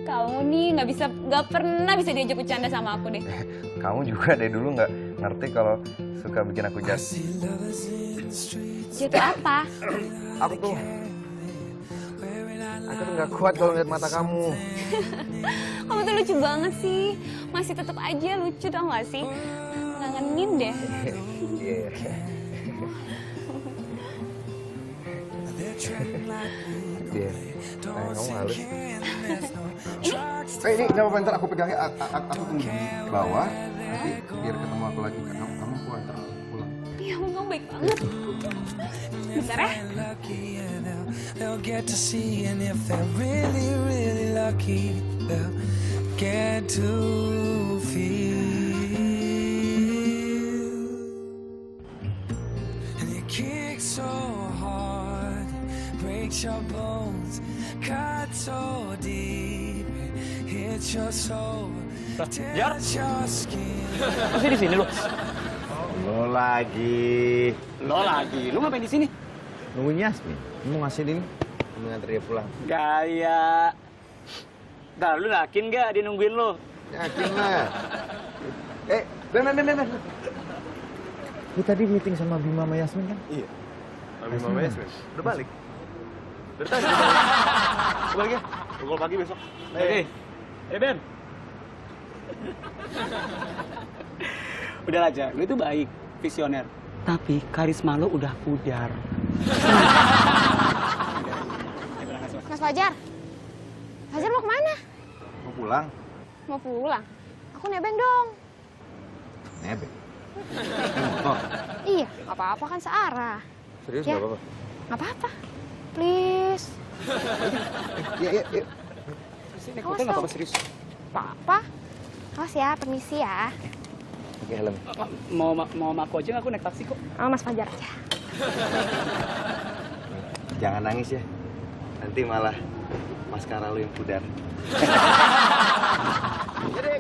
Kamu nih nggak pernah bisa diajak bercanda sama aku deh. Kamu juga dari dulu nggak ngerti kalau suka bikin aku jatuh. Jatuh apa? Aku tuh nggak kuat kalau ngeliat mata kamu. Kamu tuh lucu banget sih. Masih tetap aja lucu tau gak sih? Ngangenin deh. Iya. Dia, kamu halus. Ini nggak apa-apa, ntar aku pegangnya. Aku tunggu di bawah. Nanti biar ketemu aku lagi. Kamu aku antar pulang. Ya ampun, kamu baik banget. Bentar ya. They'll get to see, and if they're really, really lucky, they'll get to feel. And you kick so hard, breaks your bones, cut so deep, hit your soul, touch your skin. Masih di sini lu? Lo lagi. Lu ngapain di sini? Nungguin Yasmin. Mau ngasih ini. Mau nganter dia pulang. Gaya. Ntar lu yakin gak dia nungguin lu? Yakin lah. Ben. Lu tadi meeting sama Bima sama Yasmin kan? Iya. Sama Bima sama Yasmin. Udah balik. Udah tadi. Balik ya. Pukul pagi besok. Oke. Ben. Udah aja, lu itu baik, visioner. Tapi karisma lu udah pudar. Mas Fajar. Fajar mau kemana? Mau pulang? Mau pulang? Aku nebeng dong. Nebeng. Motor. Iya, nggak apa-apa kan searah. Serius Ya. nggak apa-apa? Nggak apa-apa. Please. Iya. Sini, Awas nggak apa-apa dong. serius. Apa? Awas ya, permisi ya. Pakai helm. Mau sama aku aja, aku naik taksi kok. Oh, Mas Fajar aja. Jangan nangis ya. Nanti malah maskara lu yang pudar. Jadi.